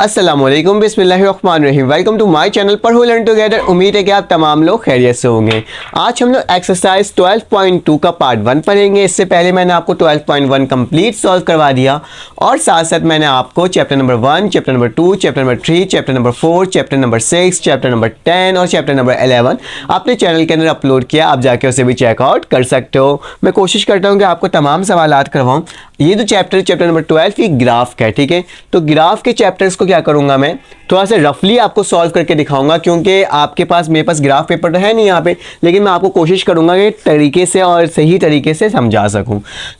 अस्सलामुअलैकुम बिस्मिल्लाहिर्रहमानिर्रहीम। Welcome to my channel पर लर्न टुगेदर। उम्मीद है कि आप तमाम लोग खैरियत से होंगे। आज हम लोग एक्सरसाइज 12.2 का पार्ट 1 पढ़ेंगे। इससे पहले मैंने आपको 12.1 कंप्लीट सॉल्व करवा दिया और साथ साथ मैंने आपको chapter number 1, chapter number 2, chapter number 3, chapter number 4, chapter number 6, chapter number 10 और चैप्टर नंबर 11 अपने चैनल के अंदर अपलोड किया। आप जाके उसे भी चेकआउट कर सकते हो। मैं कोशिश करता हूँ कि आपको तमाम सवालात करवाऊँ। ये जो चैप्टर नंबर 12 की ग्राफ का है, ठीक है। तो ग्राफ के चैप्टर्स को क्या करूंगा, मैं थोड़ा सा रफली आपको सॉल्व करके दिखाऊंगा, क्योंकि आपके पास मेरे पास ग्राफ पेपर तो है नहीं यहाँ पे, लेकिन मैं आपको कोशिश करूंगा कि तरीके से और सही तरीके से समझा सकूं।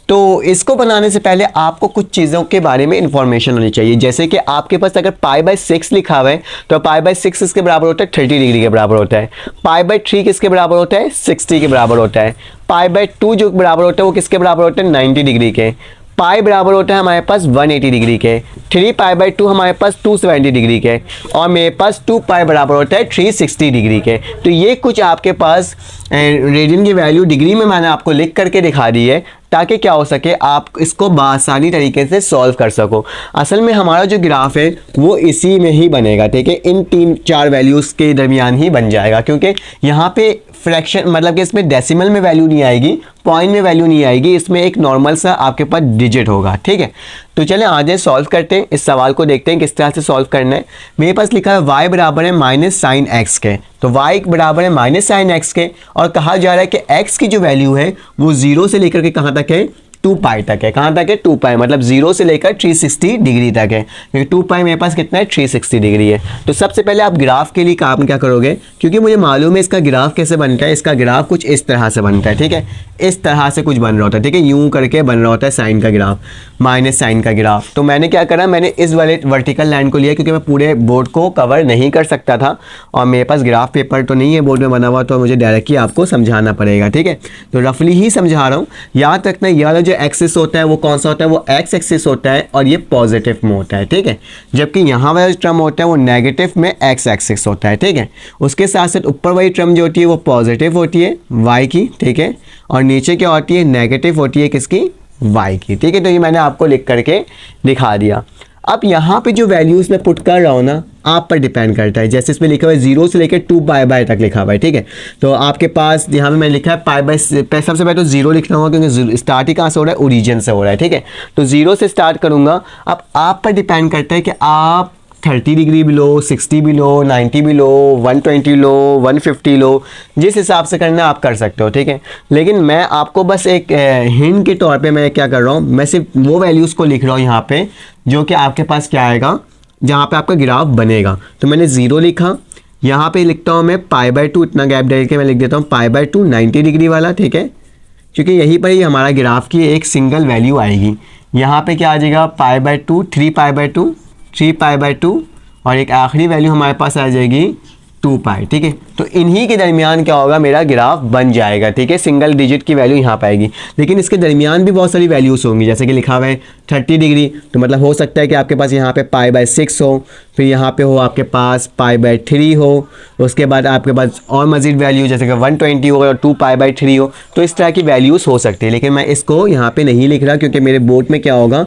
तो इसको बनाने से पहले आपको कुछ चीज़ों के बारे में इंफॉर्मेशन होनी चाहिए। जैसे कि आपके पास अगर π/6 लिखा हुआ है तो π/6 किसके बराबर होता है? 30 डिग्री के बराबर होता है। π/3 किसके बराबर होता है? 60 के बराबर होता है। π/2 जो बराबर होता है वो किसके बराबर होता है? 90 डिग्री के। पाई बराबर होता है हमारे पास 180 डिग्री के। 3π/2 हमारे पास 270 डिग्री के और मेरे पास 2π बराबर होता है 360 डिग्री के। तो ये कुछ आपके पास रेडियन की वैल्यू डिग्री में मैंने आपको लिख करके दिखा दी है, ताकि क्या हो सके आप इसको बआसानी तरीके से सॉल्व कर सको। असल में हमारा जो ग्राफ है वो इसी में ही बनेगा, ठीक है। इन 3-4 वैल्यूज़ के दरमियान ही बन जाएगा, क्योंकि यहाँ पे फ्रैक्शन मतलब कि इसमें डेसिमल में वैल्यू नहीं आएगी, पॉइंट में वैल्यू नहीं आएगी, इसमें एक नॉर्मल सा आपके पास डिजिट होगा, ठीक है। तो चलें आज सॉल्व करते हैं। इस सवाल को देखते हैं किस तरह से सॉल्व करना है। मेरे पास लिखा है y बराबर है -sin x के, तो y बराबर है -sin x के और कहा जा रहा है कि x की जो वैल्यू है वो 0 से लेकर के कहाँ तक है? 2π तक है। कहाँ तक है? 2π, मतलब 0 से लेकर 360 डिग्री तक है, क्योंकि 2π मेरे पास कितना है? 360 डिग्री है। तो सबसे पहले आप ग्राफ के लिए काम क्या करोगे, क्योंकि मुझे मालूम है इसका ग्राफ कैसे बनता है। इसका ग्राफ कुछ इस तरह से बनता है, ठीक है। इस तरह से कुछ बन रहा होता है, ठीक है। यूं करके बन रहा होता है साइन का ग्राफ, माइनस साइन का ग्राफ। तो मैंने क्या करा, मैंने इस वाले वर्टिकल लाइन को लिया, क्योंकि मैं पूरे बोर्ड को कवर नहीं कर सकता था और मेरे पास ग्राफ पेपर तो नहीं है बोर्ड में बना हुआ, तो मुझे डायरेक्टली आपको समझाना पड़ेगा, ठीक है। तो रफली ही समझा रहा हूँ। याद रखना ये वाला जो एक्सिस होता है वो कौन सा होता है? वो एक्स एक्सिस होता है और ये पॉजिटिव में होता है, ठीक है। जबकि यहाँ वाला जो टर्म होता है वो नेगेटिव में एक्स एक्सिस होता है, ठीक है। उसके साथ साथ ऊपर वाली टर्म जो होती है वो पॉजिटिव होती है वाई की, ठीक है। और नीचे क्या होती है? नेगेटिव होती है किसकी? वाई की, ठीक है। तो ये मैंने आपको लिख करके दिखा दिया। अब यहाँ पे जो वैल्यूज़ मैं पुट कर रहा हूँ ना, आप पर डिपेंड करता है। जैसे इसमें लिखा हुआ है 0 से लेकर 2π तक लिखा हुआ है, ठीक है। तो आपके पास यहाँ पे मैंने लिखा है सबसे पहले तो 0 लिखना होगा, क्योंकि स्टार्ट ही कहाँ से हो रहा है? ओरिजिन से हो रहा है, ठीक है। तो 0 से स्टार्ट करूँगा। अब आप पर डिपेंड करता है कि आप 30 डिग्री भी लो, 60 भी लो, 90 भी लो, 120 लो, 150 लो, जिस हिसाब से करना आप कर सकते हो, ठीक है। लेकिन मैं आपको बस एक हिंट के तौर पे मैं क्या कर रहा हूँ, मैं सिर्फ वो वैल्यूज़ को लिख रहा हूँ यहाँ पे जो कि आपके पास क्या आएगा, जहाँ पे आपका ग्राफ बनेगा। तो मैंने 0 लिखा, यहाँ पे लिखता हूँ मैं π/2, इतना गैप डाल के मैं लिख देता हूँ π/2 90 डिग्री वाला, ठीक है। क्योंकि यहीं पर ही हमारा ग्राफ की एक सिंगल वैल्यू आएगी। यहाँ पे क्या आ जाएगा? π/2, 3π/2 और एक आखिरी वैल्यू हमारे पास आ जाएगी 2π, ठीक है। तो इन्हीं के दरमियान क्या होगा? मेरा ग्राफ बन जाएगा, ठीक है। सिंगल डिजिट की वैल्यू यहाँ पाएगी, लेकिन इसके दरमियान भी बहुत सारी वैल्यूज़ होंगी। जैसे कि लिखा हुआ है 30 डिग्री, तो मतलब हो सकता है कि आपके पास यहाँ पे π/6 हो, फिर यहाँ पे हो आपके पास π/3 हो, उसके बाद आपके पास और मज़ीद वैल्यू जैसे कि 120 हो और 2π/3 हो। तो इस तरह की वैल्यूज़ हो सकती है, लेकिन मैं इसको यहाँ पर नहीं लिख रहा, क्योंकि मेरे बोर्ड में क्या होगा,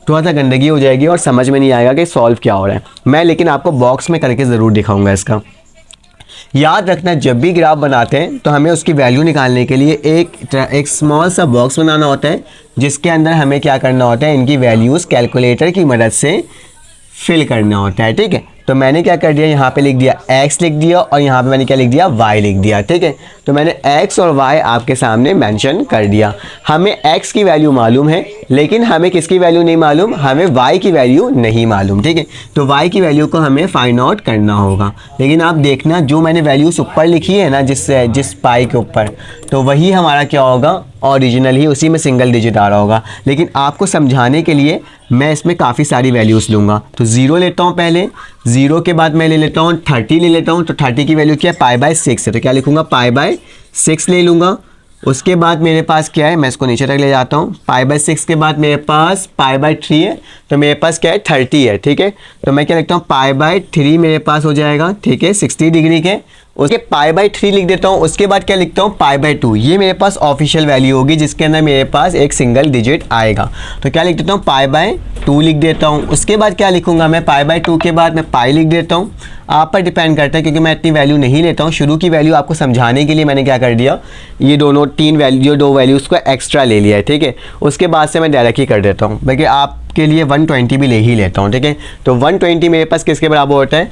थोड़ा सा गंदगी हो जाएगी और समझ में नहीं आएगा कि सॉल्व क्या हो रहा है। मैं लेकिन आपको बॉक्स में करके ज़रूर दिखाऊंगा इसका। याद रखना, जब भी ग्राफ बनाते हैं तो हमें उसकी वैल्यू निकालने के लिए एक स्मॉल सा बॉक्स बनाना होता है, जिसके अंदर हमें क्या करना होता है? इनकी वैल्यूज़ कैलकुलेटर की मदद से फिल करना होता है, ठीक है। तो मैंने क्या कर दिया, यहाँ पे लिख दिया x लिख दिया और यहाँ पे मैंने क्या लिख दिया? y लिख दिया, ठीक है। तो मैंने x और y आपके सामने मेंशन कर दिया। हमें x की वैल्यू मालूम है, लेकिन हमें किसकी वैल्यू नहीं मालूम? हमें y की वैल्यू नहीं मालूम, ठीक है। तो y की वैल्यू को हमें फाइंड आउट करना होगा। लेकिन आप देखना, जो मैंने वैल्यूज़ ऊपर लिखी है ना, जिस पाई के ऊपर, तो वही हमारा क्या होगा? ओरिजिनल ही, उसी में सिंगल डिजिट आ रहा होगा। लेकिन आपको समझाने के लिए मैं इसमें काफ़ी सारी वैल्यूज़ लूँगा। तो 0 लेता हूँ पहले, 0 के बाद मैं ले लेता हूँ 30 ले लेता हूँ। तो 30 की वैल्यू क्या है? π/6 है, तो क्या लिखूँगा? π/6 ले लूँगा। उसके बाद मेरे पास क्या है? मैं इसको नीचे तक ले जाता हूँ। π/6 के बाद मेरे पास π/3 है, तो मेरे पास क्या है? 30 है, ठीक है। तो मैं क्या लिखता हूँ? π/3 मेरे पास हो जाएगा, ठीक है, 60 डिग्री के। उसके पाई बाई 3 लिख देता हूँ। उसके बाद क्या लिखता हूँ, पाई बाई 2। ये मेरे पास ऑफिशियल वैल्यू होगी जिसके अंदर मेरे पास एक सिंगल डिजिट आएगा। तो क्या लिख देता हूँ, पाई बाई 2 लिख देता हूँ। उसके बाद क्या लिखूंगा मैं, पाई बाई 2 के बाद मैं पाई लिख देता हूँ। आप पर डिपेंड करता है क्योंकि मैं इतनी वैल्यू नहीं लेता हूँ। शुरू की वैल्यू आपको समझाने के लिए मैंने क्या कर दिया, ये दोनों तीन वैल्यू, दो वैल्यूज़ को एक्स्ट्रा ले लिया है, ठीक है। उसके बाद से मैं डायरेक्ट ही कर देता हूँ, बल्कि आपके लिए 120 भी ले ही लेता हूँ, ठीक है। तो 120 मेरे पास किसके बराबर होता है,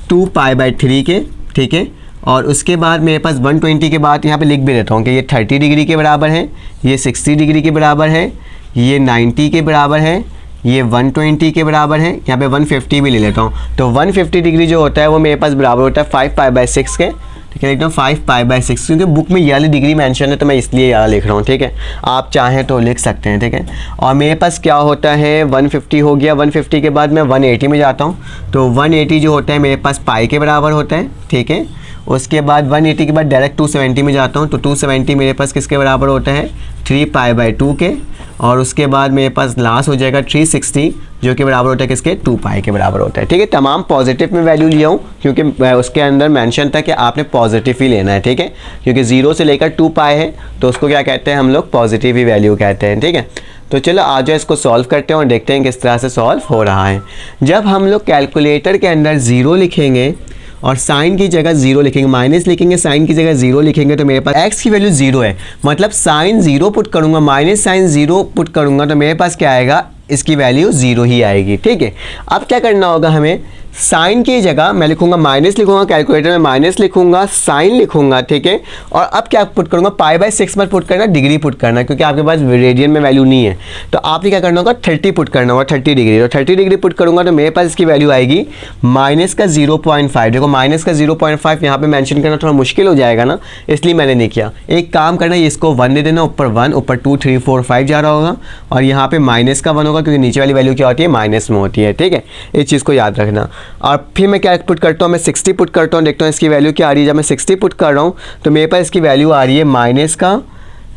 2 पाई बाई 3 के, ठीक है। और उसके बाद मेरे पास 120 के बाद यहाँ पे लिख भी देता हूँ कि ये 30 डिग्री के बराबर है, ये 60 डिग्री के बराबर है, ये 90 के बराबर है, ये 120 के बराबर है, यहाँ पे 150 भी ले लेता हूँ। तो 150 डिग्री जो होता है वो मेरे पास बराबर होता है 5 पाई बाई 6 के, ठीक है। लिखता हूँ 5 पाई बाई 6, क्योंकि बुक में ये वाली डिग्री मेंशन है तो मैं इसलिए यहाँ लिख रहा हूँ, ठीक है। आप चाहें तो लिख सकते हैं, ठीक है। और मेरे पास क्या होता है, 150 हो गया। 150 के बाद मैं 180 में जाता हूँ। तो 180 जो होता है मेरे पास पाई के बराबर होता है, ठीक है। उसके बाद 180 के बाद डायरेक्ट 270 में जाता हूँ। तो 270 मेरे पास किसके बराबर होता है, 3 पाई बाई 2 के। और उसके बाद मेरे पास लास्ट हो जाएगा 360, जो कि बराबर होता है किसके, 2 पाई के बराबर होता है, ठीक है। तमाम पॉजिटिव में वैल्यू लिया हूँ क्योंकि उसके अंदर मेंशन था कि आपने पॉजिटिव ही लेना है, ठीक है। क्योंकि 0 से लेकर 2 पाई है तो उसको क्या कहते हैं हम लोग, पॉजिटिव ही वैल्यू कहते हैं, ठीक है। तो चलो आ जाओ इसको सॉल्व करते हैं और देखते हैं किस तरह से सॉल्व हो रहा है। जब हम लोग कैलकुलेटर के अंदर 0 लिखेंगे और साइन की जगह 0 लिखेंगे, माइनस लिखेंगे, साइन की जगह 0 लिखेंगे, तो मेरे पास x की वैल्यू 0 है, मतलब साइन 0 पुट करूंगा, माइनस साइन 0 पुट करूंगा तो मेरे पास क्या आएगा, इसकी वैल्यू 0 ही आएगी, ठीक है। अब क्या करना होगा हमें, साइन की जगह मैं लिखूंगा माइनस, लिखूंगा कैलकुलेटर में माइनस लिखूंगा, साइन लिखूंगा, ठीक है। और अब क्या पुट करूंगा, पाई बाई 6 मत पुट करना, डिग्री पुट करना, क्योंकि आपके पास रेडियन में वैल्यू नहीं है। तो आपने क्या करना होगा, 30 पुट करना होगा, 30 डिग्री। तो 30 डिग्री पुट करूंगा तो मेरे पास इसकी वैल्यू आएगी माइनस का 0.5। देखो माइनस का 0.5 यहाँ पे मेंशन करना थोड़ा मुश्किल हो जाएगा ना, इसलिए मैंने नहीं किया। एक काम करना, इसको 1 दे देना, ऊपर 1, ऊपर 2, 3, 4, 5 जा रहा होगा, और यहाँ पे माइनस का 1 होगा क्योंकि नीचे वाली वैल्यू क्या होती है, माइनस में होती है, ठीक है। इस चीज़ को याद रखना। और फिर मैं क्या पुट करता हूँ, मैं 60 पुट करता हूँ, देखता हूँ इसकी वैल्यू क्या आ रही है। जब मैं 60 पुट कर रहा हूँ तो मेरे पास इसकी वैल्यू आ रही है माइनस का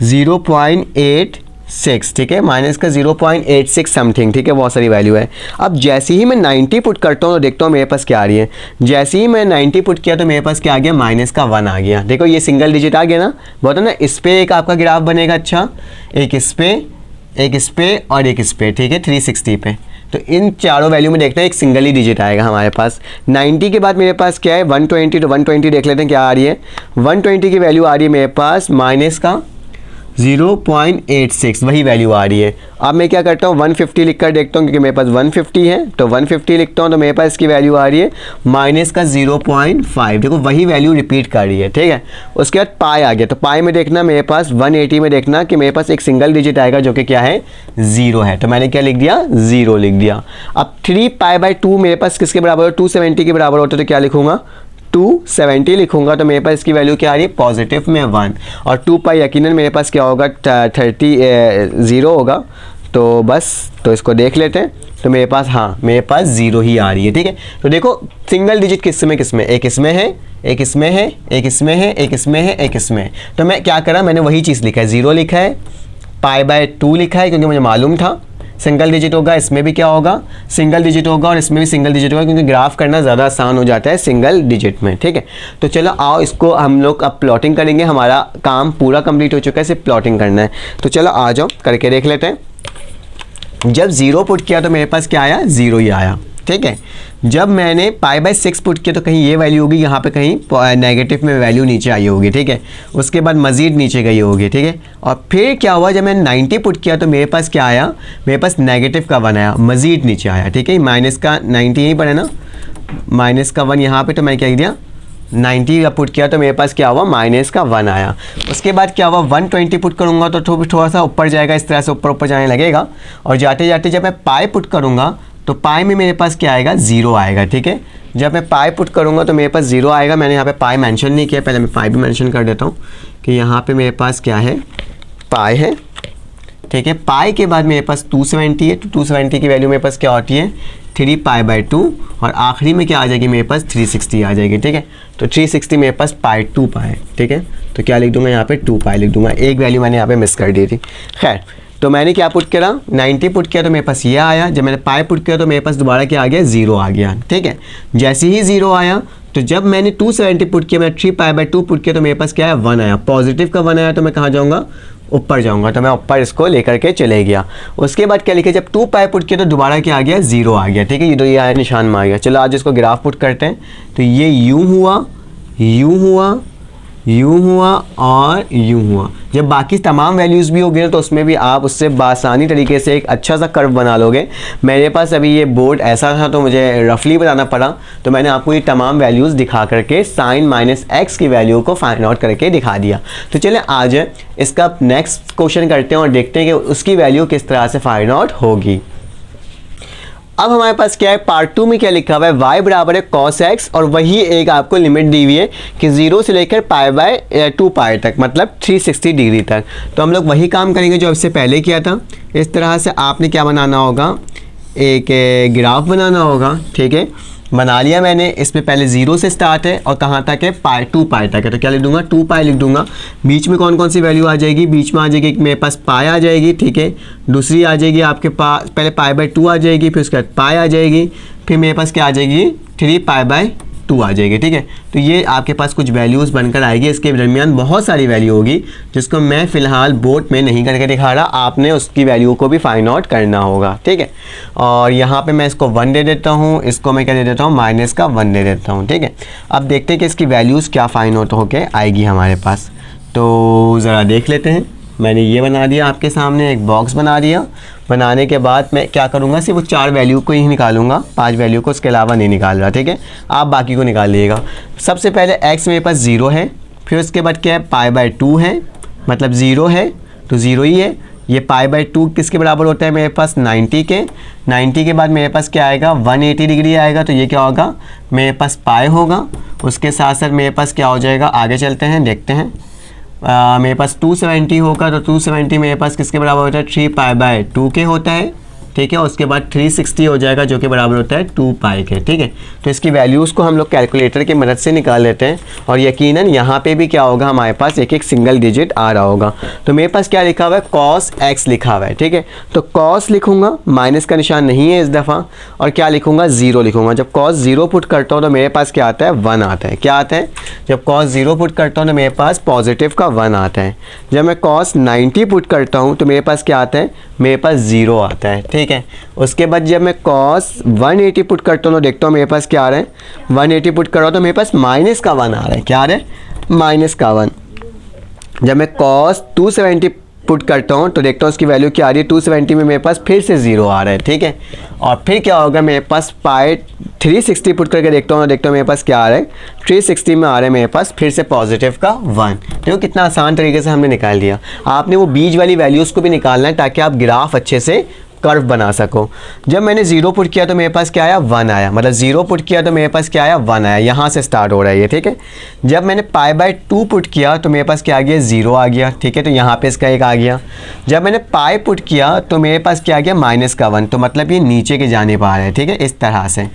0.86, ठीक है, माइनस का 0.86 समथिंग, ठीक है, बहुत सारी वैल्यू है। अब जैसे ही मैं 90 पुट करता हूँ तो देखता हूँ मेरे पास क्या आ रही है। जैसे ही मैं 90 पुट किया तो मेरे पास क्या आ गया, माइनस का 1 आ गया। देखो ये सिंगल डिजिट आ गया ना, बहुत है ना। इस पे एक आपका ग्राफ बनेगा, अच्छा, एक इस पे, एक इस पे और एक इस पे, ठीक है, 360 पे। तो इन चारों वैल्यू में देखते हैं एक सिंगल ही डिजिट आएगा हमारे पास। 90 के बाद मेरे पास क्या है, 120। तो 120 देख लेते हैं क्या आ रही है। 120 की वैल्यू आ रही है मेरे पास माइनस का 0.86, वही वैल्यू आ रही है। अब मैं क्या करता हूँ, 150 लिख कर देखता हूँ, क्योंकि मेरे पास 150 है तो 150 लिखता हूँ तो मेरे पास इसकी वैल्यू आ रही है माइनस का 0.5। देखो वही वैल्यू रिपीट कर रही है, ठीक है। उसके बाद पाई आ गया, तो पाई में देखना मेरे पास 180 में देखना कि मेरे पास एक सिंगल डिजिट आएगा जो कि क्या है, 0 है। तो मैंने क्या लिख दिया, 0 लिख दिया। अब 3 पाई बाई 2 मेरे पास किसके बराबर हो, 270 के बराबर होता है। तो क्या लिखूंगा, 270 लिखूंगा तो मेरे पास इसकी वैल्यू क्या आ रही है, पॉजिटिव में 1। और 2 पाई यकीनन मेरे पास क्या होगा, 0 होगा। तो बस, तो इसको देख लेते हैं। तो मेरे पास, हाँ, मेरे पास 0 ही आ रही है, ठीक है। तो देखो सिंगल डिजिट किस में किस में, एक इसमें है, एक इसमें है, एक इसमें है, एक इसमें है, एक इसमें है। तो मैं क्या करा, मैंने वही चीज़ लिखा है, 0 लिखा है, पाई बाय 2 लिखा है क्योंकि मुझे मालूम था सिंगल डिजिट होगा, इसमें भी क्या होगा, सिंगल डिजिट होगा, और इसमें भी सिंगल डिजिट होगा, क्योंकि ग्राफ करना ज़्यादा आसान हो जाता है सिंगल डिजिट में, ठीक है। तो चलो आओ इसको हम लोग अब प्लॉटिंग करेंगे। हमारा काम पूरा कंप्लीट हो चुका है, सिर्फ प्लॉटिंग करना है। तो चलो आ जाओ करके देख लेते हैं। जब 0 पुट किया तो मेरे पास क्या आया, 0 ही आया, ठीक है। जब मैंने पाई बाय 6 पुट किया तो कहीं ये वैल्यू होगी, यहाँ पे कहीं नेगेटिव में वैल्यू नीचे आई होगी, ठीक है। उसके बाद मज़ीद नीचे गई होगी, ठीक है। और फिर क्या हुआ, जब मैंने 90 पुट किया तो मेरे पास क्या आया, मेरे पास नेगेटिव का 1 आया, मज़ीद नीचे आया, ठीक है। माइनस का 90 यहीं पर है ना, माइनस का 1 यहाँ पर। तो मैं क्या दिया, 90 का पुट किया तो मेरे पास क्या हुआ, माइनस का 1 आया। उसके बाद क्या हुआ, 120 पुट करूँगा तो थोड़ा सा ऊपर जाएगा, इस तरह से ऊपर ऊपर जाने लगेगा। और जाते जाते जब मैं पाई पुट करूँगा तो पाई में मेरे पास क्या आएगा, 0 आएगा, ठीक है। जब मैं पाई पुट करूँगा तो मेरे पास 0 आएगा। मैंने यहाँ पे पाई मेंशन नहीं किया, पहले मैं पाई भी मेंशन कर देता हूँ कि यहाँ पे मेरे पास क्या है, पाई है, ठीक है। पाई के बाद मेरे पास 270 है, तो 270 की वैल्यू मेरे पास क्या होती है, 3 पाई बाय 2, और आखिरी में क्या आ जाएगी मेरे पास, 360 आ जाएगी, ठीक है। तो 360 मेरे पास पाई 2 पाई, ठीक है। तो क्या लिख दूंगा यहाँ पे, 2 पाई लिख दूंगा। एक वैल्यू मैंने यहाँ पे मिस कर दी थी। खैर, तो मैंने क्या पुट करा, 90 पुट किया तो मेरे पास ये आया। जब मैंने पाई पुट किया तो मेरे पास दोबारा क्या आ गया, 0 आ गया, ठीक है। जैसे ही 0 आया तो जब मैंने 270 पुट किया, मैंने 3π/2 पुट किया तो मेरे पास क्या है 1 आया, पॉजिटिव का 1 आया तो मैं कहाँ जाऊँगा, ऊपर जाऊँगा, तो मैं ऊपर इसको लेकर के चले गया। उसके बाद क्या लिखे, जब 2π पुट किया तो दोबारा क्या आ गया, 0 आ गया, ठीक है, ये आया निशान में आ गया। चलो आज इसको ग्राफ पुट करते हैं, तो ये यूँ हुआ, यूँ हुआ, यूँ हुआ और यूँ हुआ। जब बाकी तमाम वैल्यूज़ भी होगी ना तो उसमें भी आप उससे बासानी तरीके से एक अच्छा सा कर्व बना लोगे। मेरे पास अभी ये बोर्ड ऐसा था तो मुझे रफली बनाना पड़ा, तो मैंने आपको ये तमाम वैल्यूज़ दिखा करके sin -x की वैल्यू को फाइंड आउट करके दिखा दिया। तो चले आज इसका नेक्स्ट क्वेश्चन करते हैं और देखते हैं कि उसकी वैल्यू किस तरह से फाइंड आउट होगी। अब हमारे पास क्या है, पार्ट 2 में क्या लिखा हुआ है, y बराबर है cos x और वही एक आपको लिमिट दी हुई है कि 0 से लेकर π/2π तक, मतलब 360 डिग्री तक। तो हम लोग वही काम करेंगे जो इससे पहले किया था। इस तरह से आपने क्या बनाना होगा, एक ग्राफ बनाना होगा, ठीक है, बना लिया मैंने। इसमें पहले 0 से स्टार्ट है और कहाँ तक है, 2π तक है, तो क्या लिख दूंगा, 2π लिख दूंगा। बीच में कौन कौन सी वैल्यू आ जाएगी, बीच में आ जाएगी मेरे पास पाई आ जाएगी, ठीक है, दूसरी आ जाएगी आपके पास पहले π/2 आ जाएगी, फिर उसके बाद पाई आ जाएगी, फिर मेरे पास क्या आ जाएगी 3π/2 आ जाएगी, ठीक है। तो ये आपके पास कुछ वैल्यूज़ बनकर आएगी। इसके दरमियान बहुत सारी वैल्यू होगी जिसको मैं फ़िलहाल बोर्ड में नहीं करके दिखा रहा, आपने उसकी वैल्यू को भी फाइंड आउट करना होगा, ठीक है। और यहाँ पे मैं इसको 1 दे देता हूँ, इसको मैं क्या दे देता हूँ, -1 दे देता हूँ, ठीक है। अब देखते हैं कि इसकी वैल्यूज़ क्या फाइंड आउट होके आएगी हमारे पास। तो ज़रा देख लेते हैं। मैंने ये बना दिया आपके सामने, एक बॉक्स बना दिया। बनाने के बाद मैं क्या करूँगा, सिर्फ वो 4 वैल्यू को ही निकालूंगा, 5 वैल्यू को उसके अलावा नहीं निकाल रहा, ठीक है। आप बाकी को निकाल लीजिएगा। सबसे पहले x मेरे पास 0 है, फिर उसके बाद क्या है π/2 है, मतलब 0 है तो 0 ही है। ये π/2 किसके बराबर होता है मेरे पास, 90 के। 90 के बाद मेरे पास क्या आएगा, 180 डिग्री आएगा, तो ये क्या होगा, मेरे पास पाई होगा। उसके साथ साथ मेरे पास क्या हो जाएगा, आगे चलते हैं देखते हैं। मेरे पास 270 होगा, तो 270 मेरे पास किसके बराबर होता है, 3π/2 के होता है, ठीक है। उसके बाद 360 हो जाएगा जो कि बराबर होता है 2π के, ठीक है। तो इसकी वैल्यूज़ को हम लोग कैलकुलेटर की मदद से निकाल लेते हैं और यकीनन यहाँ पे भी क्या होगा, हमारे पास एक एक सिंगल डिजिट आ रहा होगा। तो मेरे पास क्या लिखा हुआ है, cos x लिखा हुआ है, ठीक है। तो cos लिखूंगा, माइनस का निशान नहीं है इस दफ़ा, और क्या लिखूंगा, 0 लिखूंगा। जब cos 0 पुट करता हूँ तो मेरे पास क्या आता है, 1 आता है। क्या आता है, जब cos 0 पुट करता हूँ तो मेरे पास पॉजिटिव का 1 आता है। जब मैं cos 90 पुट करता हूँ तो मेरे पास क्या आता है, मेरे पास 0 आता है, ठीक है। उसके बाद जब मैं cos 180 पुट करता हूँ तो देखता हूँ मेरे पास क्या आ रहा है, 180 पुट कर रहा हूँ तो मेरे पास माइनस का 1 आ रहा है। क्या आ रहा है, माइनस का 1। जब मैं cos 270 पुट करता हूँ तो देखता हूँ उसकी वैल्यू क्या आ रही है, 270 में मेरे पास फिर से 0 आ रहा है, ठीक है। और फिर क्या होगा, मेरे पास 360 पुट करके देखता हूँ मेरे पास क्या आ रहा है, 360 में आ रहा है मेरे पास फिर से पॉजिटिव का 1। देखो कितना आसान तरीके से हमने निकाल दिया। आपने वो बीच वाली वैल्यूज़ को भी निकालना है ताकि आप ग्राफ अच्छे से कर्व बना सको। जब मैंने 0 पुट किया तो मेरे पास क्या आया, 1 आया, मतलब 0 पुट किया तो मेरे पास क्या आया, 1 आया। यहाँ से स्टार्ट हो रहा है ये, ठीक है। जब मैंने π/2 पुट किया तो मेरे पास क्या आ गया, 0 आ गया, ठीक है। तो यहाँ पे इसका 1 आ गया। जब मैंने पाई पुट किया तो मेरे पास क्या आ गया, -1, तो मतलब ये नीचे के जाने पा रहा है, ठीक है, इस तरह से।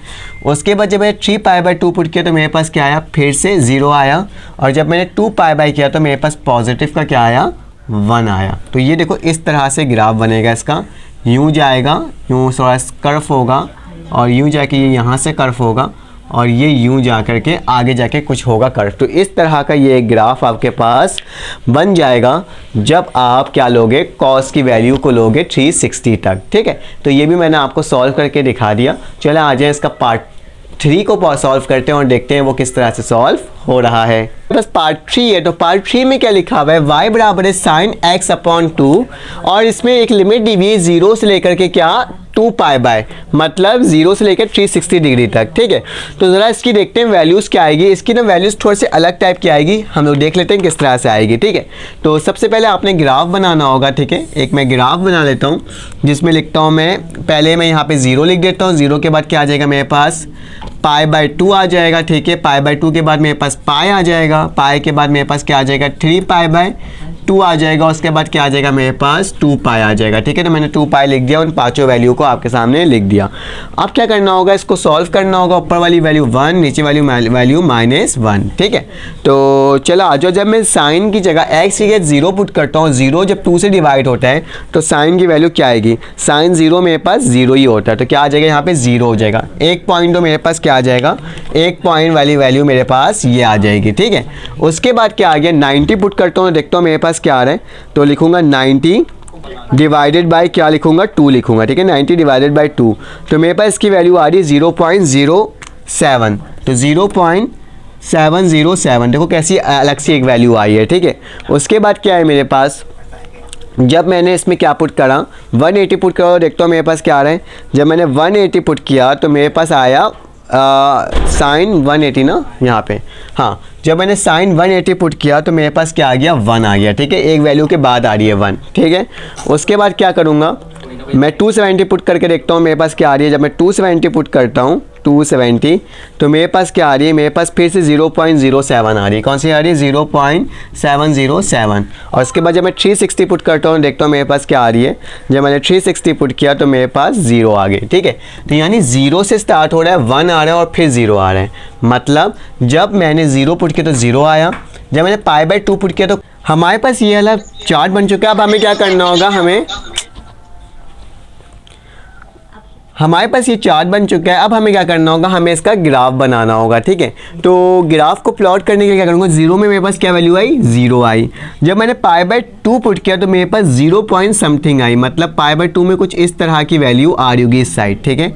उसके बाद जब मैंने 3π/2 पुट किया तो मेरे पास क्या आया, फिर से 0 आया। और जब मैंने 2π किया तो मेरे पास पॉजिटिव का क्या आया, 1 आया। तो ये देखो इस तरह से ग्राफ बनेगा इसका, यूँ जाएगा, यूँ थोड़ा कर्व होगा और यूँ जाके ये यहाँ से कर्व होगा और ये यूँ जा कर के आगे जाके कुछ होगा कर्व। तो इस तरह का ये ग्राफ आपके पास बन जाएगा जब आप क्या लोगे, cos की वैल्यू को लोगे 360 तक, ठीक है। तो ये भी मैंने आपको सॉल्व करके दिखा दिया। चलो आ जाए इसका पार्ट 3 को सॉल्व करते हैं और देखते हैं वो किस तरह से सॉल्व हो रहा है। बस पार्ट 3 है, तो पार्ट 3 में क्या लिखा हुआ है, y बराबर है sin x/2 और इसमें एक लिमिट दी हुई है 0 से लेकर के क्या, 2π, मतलब 0 से लेकर 360 डिग्री तक, ठीक है। तो ज़रा इसकी देखते हैं वैल्यूज़ क्या आएगी। इसकी ना वैल्यूज़ थोड़ी सी अलग टाइप की आएगी, हम लोग देख लेते हैं किस तरह से आएगी, ठीक है। तो सबसे पहले आपने ग्राफ बनाना होगा, ठीक है। एक मैं ग्राफ बना लेता हूँ जिसमें लिखता हूँ मैं, पहले मैं यहाँ पे 0 लिख देता हूँ। 0 के बाद क्या आ जाएगा मेरे पास, π/2 आ जाएगा, ठीक है। π/2 के बाद मेरे पास पाई आ जाएगा, पाई के बाद मेरे पास क्या आ जाएगा, 3π/2 2 आ जाएगा, उसके बाद क्या आ जाएगा मेरे पास 2 पाई आ जाएगा। ठीक है, तो मैंने 2 पाई लिख दिया, उन पांचों वैल्यू को आपके सामने लिख दिया। अब क्या करना होगा, इसको सॉल्व करना होगा। ऊपर वाली वैल्यू 1, नीचे वाली वैल्यू -1। ठीक है, तो चलो आ जाओ। जब मैं साइन की जगह x की जगह 0 पुट करता हूँ, 0 जब 2 से डिवाइड होता है तो साइन की वैल्यू क्या आएगी, साइन 0 मेरे पास 0 ही होता है, तो क्या आ जाएगा यहाँ पे 0 हो जाएगा। 1 पॉइंट तो मेरे पास क्या आ जाएगा, 1 पॉइंट वाली वैल्यू मेरे पास ये आ जाएगी। ठीक है, उसके बाद क्या आ गया, 90 पुट करता हूँ, देखता हूँ मेरे पास क्या आ रहा है, तो लिखूंगा 90 डिवाइडेड बाय क्या लिखूंगा, 2 लिखूंगा। ठीक है, 90 डिवाइडेड बाय 2, तो मेरे पास इसकी वैल्यू आ रही है 0.07, तो 0.707 देखो कैसी अलग से एक वैल्यू आई है। ठीक है, उसके बाद क्या है मेरे पास, जब मैंने इसमें क्या पुट करा, 180 पुट करा, देखता हूँ मेरे पास क्या आ रहा है। जब मैंने 180 पुट किया तो मेरे पास आया साइन 180 ना यहाँ पे, हाँ, जब मैंने साइन 180 पुट किया तो मेरे पास क्या आ गया, 1 आ गया। ठीक है, एक वैल्यू के बाद आ रही है 1। ठीक है, उसके बाद क्या करूँगा, मैं 270 पुट करके देखता हूँ मेरे पास क्या आ रही है। जब मैं 270 पुट करता हूँ 270, तो मेरे पास क्या आ रही है, मेरे पास फिर से 0.07 आ रही है। कौन सी आ रही है, 0.707। और उसके बाद जब मैं 360 पुट करता हूँ, देखता हूँ मेरे पास क्या आ रही है। जब मैंने 360 पुट किया तो मेरे पास 0 आ गई। ठीक है, तो यानी 0 से स्टार्ट हो रहा है, 1 आ रहा है और फिर 0 आ रहा है। मतलब जब मैंने 0 पुट किया तो 0 आया, जब मैंने π/2 पुट किया तो हमारे पास ये वाला चार्ट बन चुका है। अब हमें क्या करना होगा, हमारे पास ये चार्ट बन चुका है। अब हमें क्या करना होगा, हमें इसका ग्राफ बनाना होगा। ठीक है, तो ग्राफ को प्लॉट करने के लिए क्या करूँगा, 0 में मेरे पास क्या वैल्यू आई, 0 आई। जब मैंने π/2 पुट किया तो मेरे पास 0 पॉइंट समथिंग आई, मतलब π/2 में कुछ इस तरह की वैल्यू आ रही होगी इस साइड। ठीक है,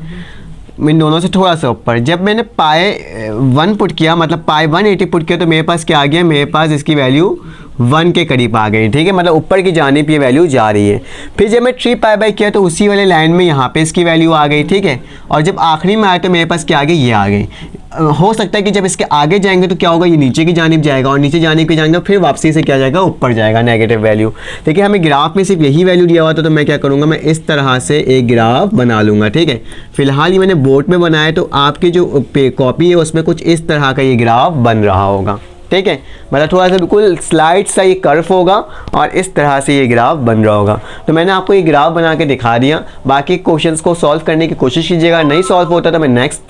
इन दोनों से थोड़ा सा ऊपर। जब मैंने π1 पुट किया, मतलब π180 पुट किया, तो मेरे पास क्या आ गया, मेरे पास इसकी वैल्यू 1 के करीब आ गई। ठीक है, मतलब ऊपर की जानिब ये वैल्यू जा रही है। फिर जब मैं 3π किया तो उसी वाले लाइन में यहाँ पे इसकी वैल्यू आ गई। ठीक है, और जब आखिरी में आया तो मेरे पास क्या आ गई, ये आ गई। हो सकता है कि जब इसके आगे जाएंगे तो क्या होगा, ये नीचे की जानिब जाएगा, और नीचे जानिब की जाएंगे फिर वापसी से क्या जाएगा, ऊपर जाएगा, नेगेटिव वैल्यू। देखिए हमें ग्राफ में सिर्फ यही वैल्यू दिया हुआ था, तो मैं क्या करूँगा, मैं इस तरह से एक ग्राफ बना लूँगा। ठीक है, फिलहाल ये मैंने बोर्ड में बनाया, तो आपकी जो कॉपी है उसमें कुछ इस तरह का ये ग्राफ बन रहा होगा। ठीक है, मतलब थोड़ा सा बिल्कुल स्लाइड सा ये कर्व होगा और इस तरह से ये ग्राफ बन रहा होगा। तो मैंने आपको ये ग्राफ बना के दिखा दिया। बाकी क्वेश्चंस को सॉल्व करने की कोशिश कीजिएगा, नहीं सॉल्व होता तो मैं नेक्स्ट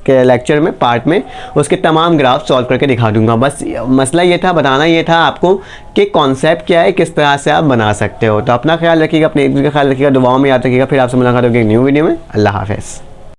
के लेक्चर में पार्ट में उसके तमाम ग्राफ सॉल्व करके दिखा दूंगा। बस मसला ये था, बताना ये था आपको कि कॉन्सेप्ट क्या है, किस तरह से आप बना सकते हो। तो अपना ख्याल रखिएगा, अपने एक दूसरे का ख्याल रखिएगा, दुआओं में याद रखिएगा। फिर आपसे मुलाकात होगी एक न्यू वीडियो में। अल्लाह हाफ़िज़।